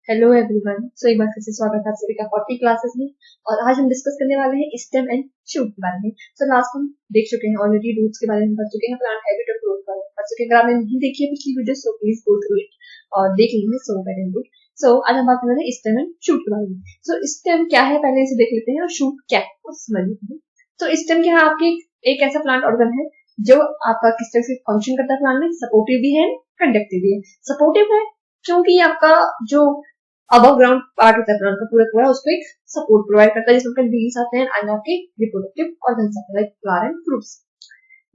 Hello everyone. सो एक बार फिर से स्वागत है आप सभी का 40 क्लासेस में। और आज हम डिस्कस करने वाले हैं स्टेम एंड शूट के बारे में। सो लास्ट हम देख चुके हैं ऑलरेडी, रूट्स के बारे में पढ़ चुके हैं, प्लांट हैबिट और ग्रोथ के बारे में पढ़ चुके हैं। अगर आपने नहीं देखी है पिछली video so please go through it और देख लीजिए। So very good. सो आज हम बात कर रहे हैं स्टेम एंड शूट के बारे में। सो स्टेम क्या है पहले इसे देख लेते हैं और शूट क्या है वो समझ लेते हैं। तो स्टेम क्या है, आपकी एक ऐसा प्लांट ऑर्गन है जो आपका किस तरह से फंक्शन करता है प्लांट में। सपोर्टिव भी है, कंडक्टिव भी है। सपोर्टिव है क्योंकि आपका जो अबव ग्राउंड पार्ट होता है प्लांट का पूरा उसको एक सपोर्ट प्रोवाइड करता है, जिसमें लीव्स आते हैं एंड आपके रिप्रोडक्टिव ऑर्गन्स आते हैं like flower and fruits.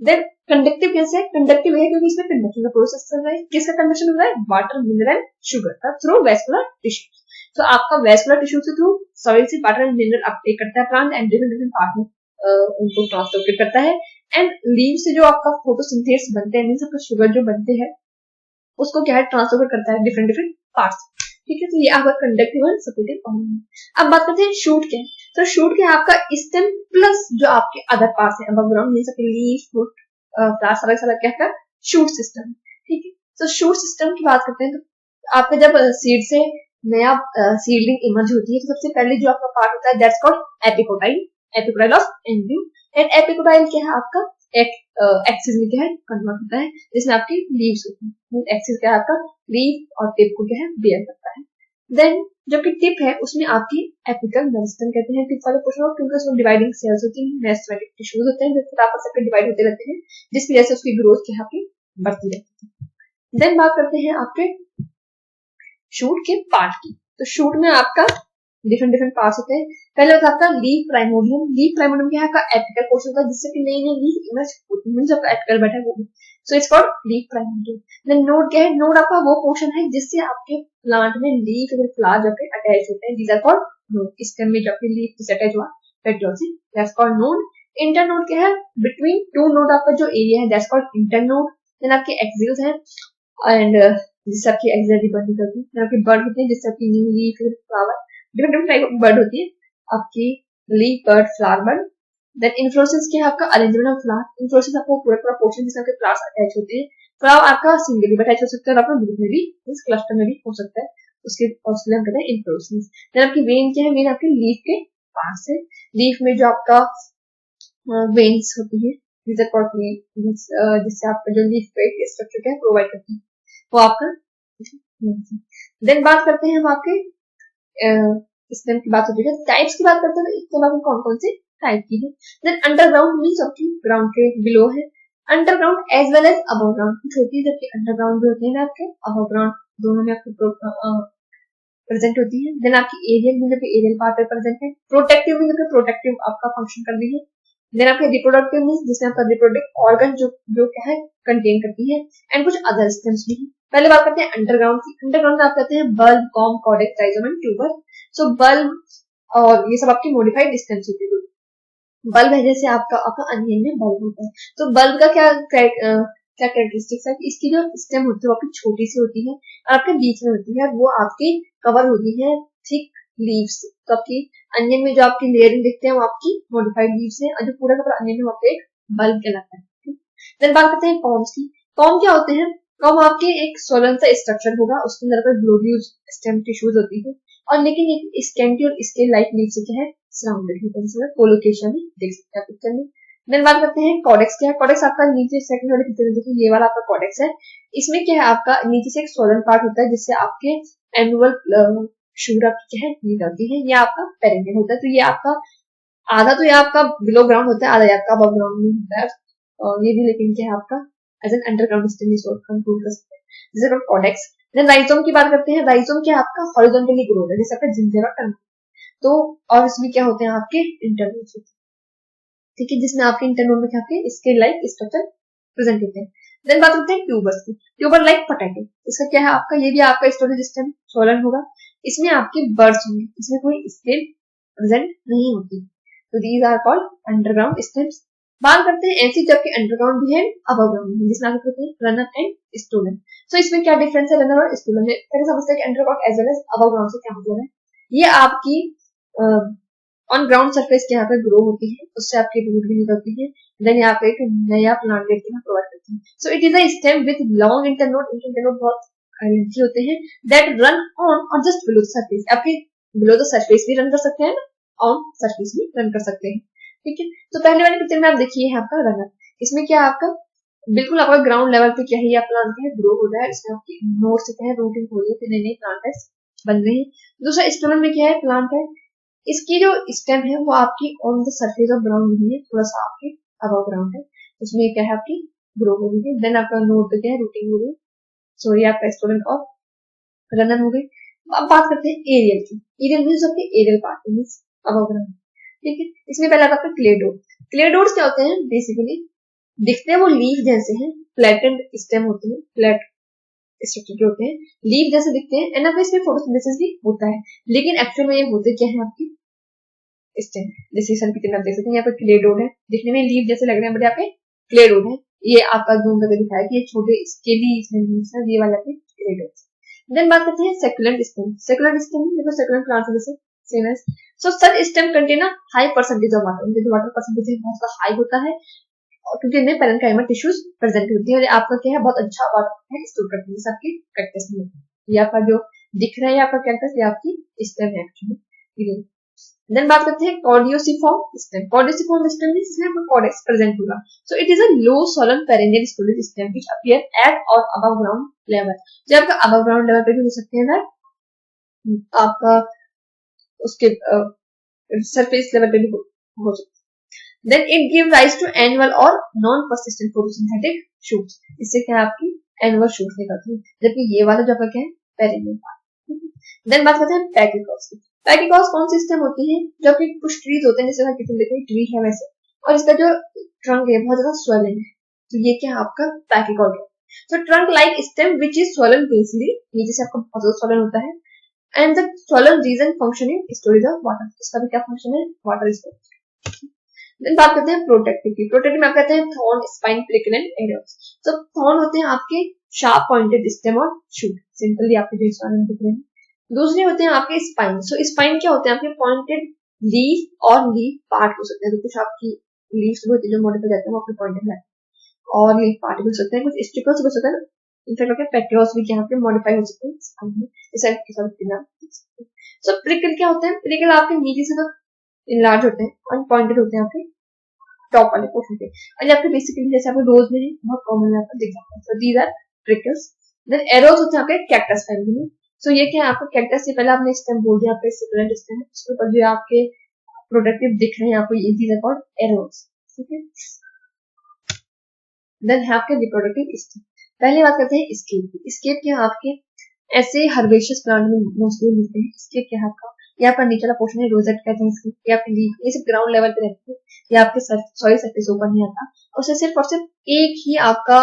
Then conductive कैसे है? कंडक्टिव है क्योंकि इसमें कंडक्शन का प्रोसेस चल रहा है। किसका कंडक्शन हो रहा है? वाटर, मिनरल एंड शुगर का थ्रू वेस्कुलर टिश्यू। तो आपका वेस्कुलर टिश्यू से थ्रू सॉइल से वाटर एंड मिनरल अपटेक करता है plant and different different part में उनको ट्रांसपोर्ट करता है। एंड लीव से जो आपका फोटोसिंथेसिस बनते हैं, मींस आपका शुगर जो बनते हैं उसको क्या है ट्रांसफर करता है डिफरेंट डिफरेंट पार्ट्स। ठीक है, तो ये आपका कंडक्टिव और सपोर्टिव ऑर्गन। अब बात करते हैं शूट के। तो शूट क्या है? आपका स्टेम प्लस जो आपके अदर पार्ट्स हैं अबव ग्राउंड, मींस आपके लीफ, फ्रूट, फ्लावर्स, अलग अलग क्या है शूट सिस्टम। ठीक है, तो शूट सिस्टम की बात करते हैं तो आपका जब सीड से नया सीडलिंग इमर्ज होती है तो सबसे पहले जो आपका पार्ट होता है that's called epicotyl. Epicotyl of embryo. And epicotyl क्या है? आपका एक एक्सिस में क्या है कन्वर्ट होता है, जिसमें आपकी लीव्स होती है। एक्सिस क्या है? आपका लीफ और टिप को क्या है बेयर करता है। देन जो कि टिप है उसमें आपकी एपिकल मेरिस्टेम कहते हैं। टिप वाले पोर्शन क्योंकि उसमें डिवाइडिंग सेल्स होती हैं, मेरिस्टेमेटिक टिश्यूज होते हैं जो फिर आपस में डिवाइड होते रहते हैं, जिसकी वजह से उसकी ग्रोथ क्या है आपकी बढ़ती रहती है। देन बात करते हैं आपके शूट के पार्ट की। तो शूट में आपका डिफरेंट डिफरेंट पार्ट्स होते हैं। पहले होता है आपका लीफ प्राइमोडियम। लीफ प्राइमोडियम क्या है? आपका एपिकल पोर्शन होता है जिससे कि नई नई लीफ इमर्ज होती है, जो आपका एपिकल बैठा है वो। So it's called leaf primordium. Then node क्या है? नोड आपका वो पोर्शन है जिससे आपके प्लांट में लीफ और फ्लावर जाके अटैच होते हैं। These are called node. Stem में जाके लीफ से अटैच हुआ petiole that's called node. Internode क्या है? बिटवीन टू नोड आपका जो एरिया है दैट्स कॉल्ड इंटरनोड। देन आपके एक्सिल्स हैं एंड जिससे आपकी एक्सिलरी बर्ड होती है। आपकी बर्ड होती है जिससे आपकी new leaf flower different different type of bud होती है आपकी leaf bud, flower bud. Then inflorescence क्या है? आपका अरेंजमेंट ऑफ फ्लावर। इन्फ्लोरेसेंस आपको पूरा पूरा पोर्शन जिसमें आपके फ्लावर्स अटैच होते हैं। फ्लावर आपका सिंगली अटैच हो सकता है और आपका ग्रुप में भी, इस क्लस्टर में भी हो सकता है। उसके हम कहते हैं इन्फ्लोरेसेंस। देन आपकी वेन क्या है? वेन आपके लीफ के पास है। लीफ में जो आपका वेन्स होती है जिससे आपका जो लीफ का स्ट्रक्चर क्या है प्रोवाइड करती है वो आपका। देन बात करते हैं हम आपके स्टेम की बात होती है। टाइप्स की बात करते हैं तो इसके बाद कौन कौन से टाइप की है। देन अंडरग्राउंड मींस आपकी ग्राउंड के बिलो है। Underground as well as above ground कुछ होती है, जबकि अंडरग्राउंड जो होते हैं ना आपके अबव ग्राउंड दोनों में आपकी प्रेजेंट होती है। देन आपकी एरियल में जबकि एरियल पार्ट में प्रेजेंट है। प्रोटेक्टिव में जबकि प्रोटेक्टिव आपका फंक्शन कर रही है। देन आपके रिप्रोडक्टिव मींस जिसमें आपका रिप्रोडक्टिव ऑर्गन जो क्या है कंटेन करती है। एंड कुछ अदर स्टेम्स भी है। पहले बात करते हैं अंडरग्राउंड की। अंडरग्राउंड में आप कहते हैं bulb, com, Cordtex, rhizome and tuber. So bulb और ये सब आपकी मॉडिफाइड स्टेम्स होती है। बल्ब है जैसे आपका अनियन में बल्ब होता है। तो बल्ब का क्या कैरेक्टरिस्टिक्स है कि इसकी जो स्टेम होती है वो आपकी छोटी सी होती है और आपके बीच में होती है, वो आपकी कवर होती है थिक लीव्स। तो आपकी अनियन में जो आपकी लेयरिंग दिखते हैं वो आपकी मॉडिफाइड लीव्स है और जो पूरा का पूरा अनियन है वो आपका एक बल्ब कहलाता है। देन बात करते हैं कॉम्स की। कॉम क्या होते हैं? कॉम आपके एक सोलन सा स्ट्रक्चर होगा, उसके अंदर पर ग्लोब्यूल्स स्टेम टिश्यूज होती है और लेकिन एक स्कैंटी और स्केल लाइक लीफ से क्या है सराउंडेड होता है, जिसमें कोलोकेशन में देख सकते हैं पिक्चर में। देन बात करते हैं कॉडेक्स क्या है। कॉडेक्स आपका नीचे सेकंड वाले पिक्चर में देखिए ये वाला आपका कॉडेक्स है। इसमें क्या है आपका नीचे से एक सोलन पार्ट होता है जिससे आपके एनुअल शुगर आपकी क्या है नीड आती है। ये आपका पेरेंटियल होता है। तो ये आपका आधा तो ये आपका बिलो ग्राउंड होता है, आधा आपका अबव ग्राउंड में होता है। और ये भी लेकिन क्या है आपका as an underground stem control कर सकते हैं, जैसे कॉडेक्स। देन राइजोम की बात करते हैं। राइजोम क्या आपका हॉरिजॉन्टली ग्रो है, जैसे आपका जिंजर और टर्म। तो और इसमें क्या होते हैं आपके इंटरनोड्स, ठीक है, जिसमें आपके इंटरनोड में क्या आपके स्केल लाइक स्ट्रक्चर प्रेजेंट होते हैं। देन बात करते हैं ट्यूबर्स की। ट्यूबर लाइक पोटैटो, इसका क्या है आपका ये भी आपका स्टोरेज सिस्टम सोलन होगा। इसमें आपके बर्ड्स होंगे, इसमें कोई स्केल प्रेजेंट नहीं होती। तो these are called underground stems. बात करते हैं ऐसी जबकि अंडरग्राउंड भी है अबव ग्राउंड भी, जिसमें आपके होते हैं रनर एंड स्टोलन। सो इसमें क्या डिफरेंस है रनर और स्टोलन में? पहले समझते हैं कि underground as well as above ground से क्या मतलब है। ये आपकी ऑन ग्राउंड सरफेस के यहाँ पे ग्रो होती है, उससे आपकी रूट भी निकलती है। देन यहाँ पे एक नया प्लांट प्रोवाइड करती है। So it is a stem with long internode. Internode बहुत काइलेंसी होते हैं दैट रन ऑन और जस्ट बिलो द सरफेस, आपके बिलो द सरफेस भी रन कर सकते हैं, ऑन सरफेस भी रन कर सकते हैं। ठीक है, तो पहले वाली पिक्चर में आप देखिए है आपका रनर, इसमें क्या है आपका बिल्कुल आपका ग्राउंड लेवल पे क्या है, या प्लांट है ग्रो हो रहा है, इसमें आपकी नोड से क्या है रूटिंग हो रही है, नए नए प्लांट बन रहे हैं। दूसरा स्टेम में क्या है, प्लांट है, इसकी जो स्टेम है वो आपकी on the surface of ground नहीं है, थोड़ा सा आपके अबव ग्राउंड है, उसमें क्या है आपकी ग्रो हो रही है। देन आपका नोड पे क्या है रूटिंग हो रही है, सो ये आपका स्टूडेंट और रनर हो गई। अब बात करते हैं एरियल की, एरियल मीन्स आपके aerial part means above ground. ठीक है, इसमें पहले आपका क्लेडोड, क्लेडोड्स क्या होते हैं, बेसिकली दिखते हैं वो लीफ जैसे हैं, फ्लैटेंड स्टेम होते हैं, फ्लैट स्ट्रक्चर के होते हैं, लीफ जैसे दिखते हैं, एंड इसमें फोटोसिंथेसिस भी होता है, लेकिन एक्चुअल में ये होते क्या है आपकी स्टेम। जैसे सन पिक्चर में आप देख सकते हैं, यहाँ पे क्लेडोड है, दिखने में लीफ जैसे लग रहे हैं बट यहाँ पे क्लेडोड है, ये आपका जूम करके दिखाया कि ये छोटे इसके भी इसमें ये वाला क्लेडोड। देन बात करते हैं सेकुलेंट स्टेम, सेकुलेंट स्टेम देखो सेकुलेंट प्लांट जैसे same as, so such stem contain a high percentage of water, उनके जो वाटर परसेंटेज है बहुत हाई होता है, और क्योंकि इनमें पेरेन्काइमल टिश्यूज प्रेजेंट होती है और आपका क्या है बहुत अच्छा वाटर है स्टोर करती है, आपकी कैक्टस में या आपका जो दिख रहा है आपका कैक्टस, ये आपकी स्टेम है एक्चुअली। देन बात करते हैं कॉर्डियोसिफॉर्म स्टेम, कॉर्डियोसिफॉर्म स्टेम में इसमें आपका कॉर्डेक्स प्रेजेंट होगा, so it is a low Solan perennial storage stem which appear eight और अबव ग्राउंड लेवल, जो आपका अबव ग्राउंड लेवल पे भी हो सकते हैं ना, आपका उसके सरफेस लेवल पे भी हो सकते हैं। Then it gives rise to annual or non-persistent photosynthetic shoots, इससे क्या आपकी annual shoots निकलती है, जबकि ये वाला जो आपका क्या है पेरेनियल पार्ट। देन बात करते हैं पैकिकॉस की, पैकिकॉस कौन सी स्टेम होती है, जो आपके कुछ ट्रीज होते हैं जैसे किसी देखें ट्री है वैसे, और इसका जो ट्रंक है बहुत ज्यादा स्वेलिंग है, तो ये क्या आपका पैकिकॉस है। So trunk like stem which is swollen basally, नीचे से आपका बहुत ज्यादा swollen होता है, and the swollen region functioning storage of water, इसका भी क्या फंक्शन है वाटर स्टोरेज। देन बात करते हैं प्रोटेक्टिव की, प्रोटेक्टिव में आप कहते हैं thorn spine prickle and arrows, तो थॉर्न होते हैं आपके शार्प पॉइंटेड स्टेम और शूट, सिंपली आपके जो इसमें दिख रहे हैं। दूसरे होते हैं आपके स्पाइन, सो स्पाइन क्या होते हैं आपके पॉइंटेड लीफ और लीफ पार्ट हो सकते हैं, तो कुछ आपकी लीव्स होती है जो मॉडिफाई जाते हैं वो आपके पॉइंटेड है, और लीफ पार्ट हो सकते हैं, कुछ स्टिकल्स हो सकते हैं, इनफैक्ट आपके पेटियोल्स भी यहाँ पे मॉडिफाई हो सकते हैं स्पाइन में, इस टाइप की सब। सो प्रिकल क्या होते हैं, प्रिकल आपके नीचे से तो इनलार्ज होते हैं और पॉइंटेड होते हैं आपके टॉप वाले पोर्शन पे, और आपके बेसिकली जैसे आपको रोज में बहुत कॉमन है आपको दिख जाता है, so these are prickles. Then arrows होते हैं आपके कैक्टस फैमिली में, सो ये क्या है आपका कैक्टस से पहले आपने स्टेम बोल दिया, आपके सिकुलेंट स्टेम उसके ऊपर जो आपके प्रोडक्टिव दिख रहे हैं आपको ये दीज आर कॉल्ड एरोज। ठीक है, देन है आपके रिप्रोडक्टिव स्टेम। पहले बात करते हैं स्केप की, स्केप क्या आपके ऐसे हर्बेशियस प्लांट में मोस्टली मिलते हैं, स्केप क्या है आपका यहाँ पर नीचे वाला पोर्शन है रोजेट कहते हैं इसकी, ये आपकी लीफ ये सिर्फ ग्राउंड लेवल पे रहती है, ये आपके सॉइल सरफेस ऊपर नहीं आता, उससे सिर्फ और सिर्फ एक ही आपका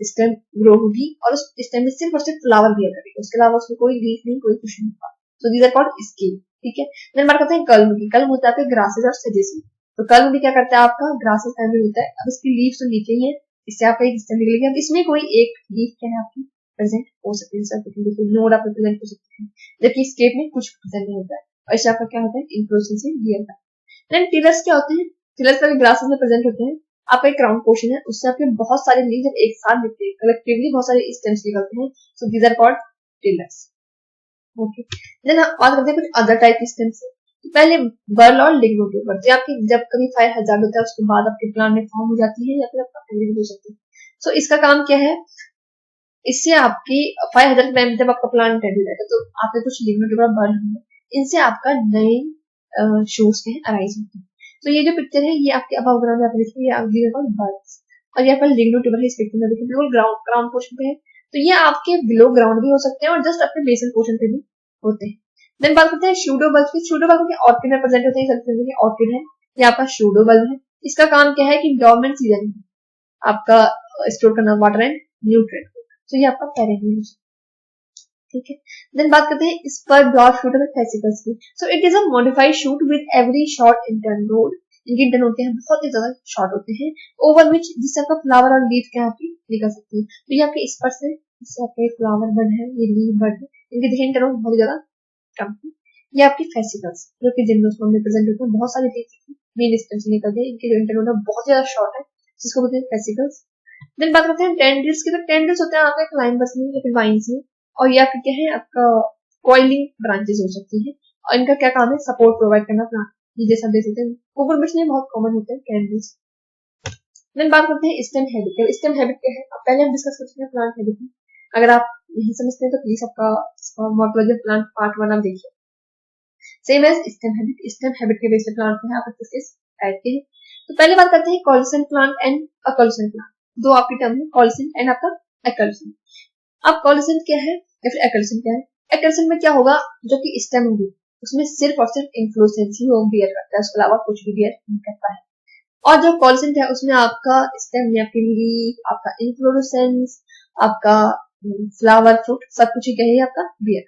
स्टेम ग्रो होगी और उस स्टेम में सिर्फ और सिर्फ फ्लावर भी करेगी, उसके अलावा उसमें कोई लीफ नहीं कोई कुछ नहीं होगा, so these are called scape. ठीक है, देन बात करते हैं कल्म की, कल्म होता है आपके ग्रासेस और सजेसी, तो कल्म भी क्या करता है आपका ग्रासेस फैमिली होता है, अब इसकी लीव्स तो नीचे ही है, इससे आपका एक स्टेम निकलेगी, अब इसमें कोई एक लीफ क्या है आपकी प्रेजेंट हो सकती है, नोड आप प्रेजेंट हो सकते हैं, जबकि स्केप में कुछ प्रेजेंट नहीं होता है, और इससे आपका क्या होता है इन्फ्लोरेसेंस रियल है। देन टिलर्स क्या होते हैं, टिलर्स का ग्रासेस में प्रेजेंट होते हैं, आपका एक क्राउन पोर्शन है उससे आपके बहुत सारे लीव्स जब एक साथ दिखते हैं कलेक्टिवली बहुत सारे स्टेम्स निकलते हैं, so these are called tillers. Okay, then बात करते हैं कुछ अदर टाइप के स्टेम्स। तो पहले बर्ल और लिग्नोट्यूबर, जो आपकी जब कभी फायर हजार होता है उसके बाद आपके प्लांट में फॉर्म हो जाती है या फिर आपका फैमिली हो सकती है, सो इसका काम क्या है, इससे आपकी 5000 टाइम जब आपका प्लांट रेडी हो जाएगा तो आपके कुछ लिग्नोट्यूबर बर्न होंगे, इनसे आपका नए शूट्स के अराइज होते हैं। तो ये जो पिक्चर है ये आपके अबव ग्राउंड में आप देखिए, ये आपकी बर्ड्स और यहाँ पर लिग्नोट्यूबर है, इस पिक्चर में देखिए बिल्कुल ग्राउंड पोर्शन पे है, तो ये आपके बिलो ग्राउंड भी हो सकते हैं और जस्ट आपके बेसल पोर्शन पे भी होते हैं। देन बात करते हैं शूडोबल्ब की, शूडोबल्ब के ऑर्किड में प्रेजेंट होते हैं, ऑर्किड है ये आपका शूडोबल्ब है, इसका काम क्या है कि डोरमेंट सीजन में आपका स्टोर करना वाटर एंड न्यूट्रिएंट, तो ये आपका पेरेनियल। ठीक है, देन बात करते हैं इस पर ब्रॉड शूट ऑफ फेसिकल्स की, so it is a modified shoot with every short intern node, इनके इंटर्न होते हैं बहुत ही ज्यादा शॉर्ट होते हैं, ओवर विच जिससे आपका फ्लावर और लीफ क्या आपकी निकल सकती है, तो ये आपके इस पर से इससे आपके फ्लावर बर्ड है ये लीफ बर्ड है, इनके देखिए इंटर्न बहुत ज्यादा कम है। ये आपकी फेसिकल्स जो कि जिम्नोस्पर्म में प्रेजेंट होते हैं, बहुत सारे मेन स्टेम से निकलते हैं, इनके जो इंटर्न बहुत ज्यादा शॉर्ट है जिसको बोलते हैं फेसिकल्स। देन बात करते हैं टेंड्रिल्स की। तो टेंड्रिल्स होते हैं आपके क्लाइंबर्स में या फिर वाइन्स में, और ये आपके क्या है आपका कॉइलिंग ब्रांचेस हो सकती है, और इनका क्या काम है सपोर्ट प्रोवाइड करना प्लांट, ये जैसा देख सकते हैं कुकुरबिट्स में बहुत कॉमन होते हैं टेंड्रिल्स। देन बात करते हैं स्टेम हैबिट। स्टेम हैबिट क्या है, अब पहले हम डिस्कस करते हैं प्लांट हैबिट में। अगर आप नहीं समझते हैं तो प्लीज आपका मॉर्फोलॉजी ऑफ प्लांट पार्ट 1 आप देखिए। Same as stem habit, stem habit के बेस पे प्लांट को है आप किस टाइप के हैं। तो पहले बात करते हैं कॉल्सन प्लांट एंड अकल्सन प्लांट। दो आपकी टर्म है, कॉल्सन एंड आपका अकल्सन। अब कॉल्सन क्या है या फिर अकल्सन क्या है? अकल्सन में क्या होगा, जो कि स्टेम होगी उसमें सिर्फ और सिर्फ इन्फ्लोरेसेंस ही वो बियर करता है, उसके अलावा कुछ भी बियर नहीं करता है। और जो कॉल्सन है उसमें आपका स्टेम या फिर लीफ, आपका इन्फ्लोरेसेंस, आपका फ्लावर, फ्रूट, सब कुछ ही क्या है आपका बियर।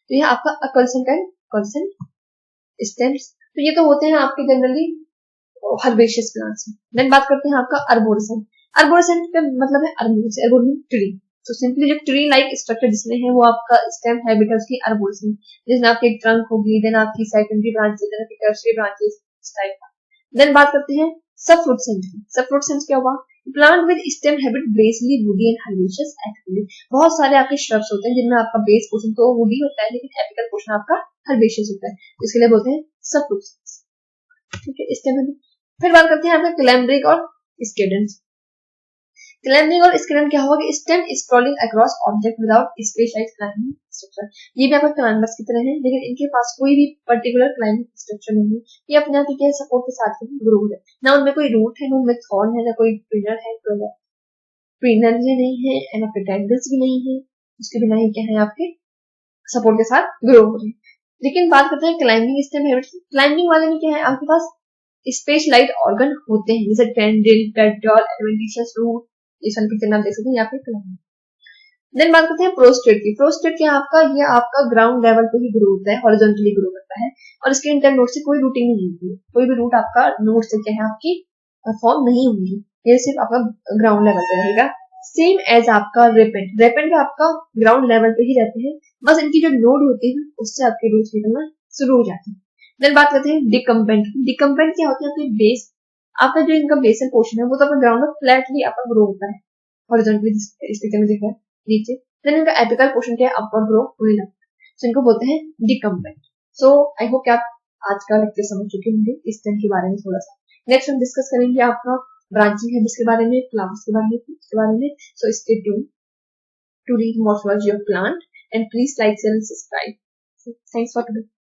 तो यह आपका अकल्सन का कॉल्सन स्टेम्स। तो ये तो होते हैं आपके जनरली हर्बेशियस प्लांट्स में। देन बात करते हैं आपका अर्बोरेसेंट। अर्बोरेसेंट का मतलब है अर्बोरेसेंट ट्री। तो सिंपली जो ट्री लाइक स्ट्रक्चर जिसमें है वो आपका स्टेम हैबिट है उसकी अर्बोरेसेंट, जिसमें आपकी ट्रंक होगी, देन आपकी सेकेंडरी ब्रांचेस, देन आपकी टर्शियरी ब्रांचेस, इस टाइप का। देन बात करते हैं सबफ्रूटेंस की। सबफ्रूटेंस क्या हुआ, plant with stem habit बेसली woody and herbaceous actually. बहुत सारे आपके श्रब्स होते हैं जिनमें आपका बेस पोर्शन तो वुडी होता है लेकिन एपिकल पोर्शन आपका हर्बेशियस होता है, इसके लिए बोलते हैं सबफ्रूटेंस। ठीक है, स्टेम हैबिट। फिर बात करते हैं आपका क्लैम्ब्रिक और स्केडेंस। क्लैम्बिंग और स्केलेटन क्या होगा कि stem scrambling across object without specialised climbing structure. ये भी आपका क्लाइंबर्स की तरह है लेकिन इनके पास कोई भी पर्टिकुलर क्लाइंबिंग स्ट्रक्चर नहीं है, ये अपने आप के सपोर्ट के साथ ग्रो है। ना उनमें कोई रूट है, ना उनमें थॉर्न है, ना कोई ट्रिनर है, ट्रिनर भी नहीं है एंड आपके टेंडल्स भी नहीं है, उसके बिना ही क्या है आपके सपोर्ट के साथ ग्रो हो रहे हैं। लेकिन बात करते हैं क्लाइंबिंग स्टेम हैबिट्स। क्लाइंबिंग वाले में क्या है आपके पास स्पेशलाइज्ड ऑर्गन होते हैं जैसे टेंडिल, पेटल, एडवेंटिशियस रूट, इस पिक्चर में आप देख सकते हैं, या फिर क्लाइंबिंग। देन बात करते हैं प्रोस्टेट की। प्रोस्टेट क्या आपका, ये आपका ग्राउंड लेवल पे ही ग्रो होता है, हॉरिजॉन्टली ग्रो करता है और इसके इंटर नोड से कोई रूटिंग नहीं होती है, कोई भी रूट आपका नोड से क्या है आपकी फॉर्म नहीं होगी, ये सिर्फ आपका ग्राउंड लेवल पे रहेगा। सेम एज आपका रेपेंट। रेपेंट भी आपका ग्राउंड लेवल पे ही रहते हैं, बस इनकी जो नोड होती है उससे आपके रूट्स निकलना शुरू हो जाते हैं। देन बात करते हैं डिकम्पेंट। डिकम्पेंट क्या होता है, आपके बेस, आपका जो इनका बेसल पोर्शन है वो तो अपना ग्राउंड में फ्लैटली आपका ग्रो होता है, हॉरिजॉन्टली इस पिक्चर में दिख रहा है नीचे। देन इनका एपिकल पोर्शन क्या है अपवर्ड ग्रो होने लगता है, सो इनको बोलते हैं डिकम्पेंट। सो आई होप कि आप आज का लेक्चर समझ चुके होंगे इस स्टेम के बारे में थोड़ा सा। नेक्स्ट हम डिस्कस करेंगे आपका ब्रांचिंग है जिसके बारे में, फ्लावर्स के बारे में। So stay tuned to read morphology of plant and please like, share and subscribe. Thanks for today.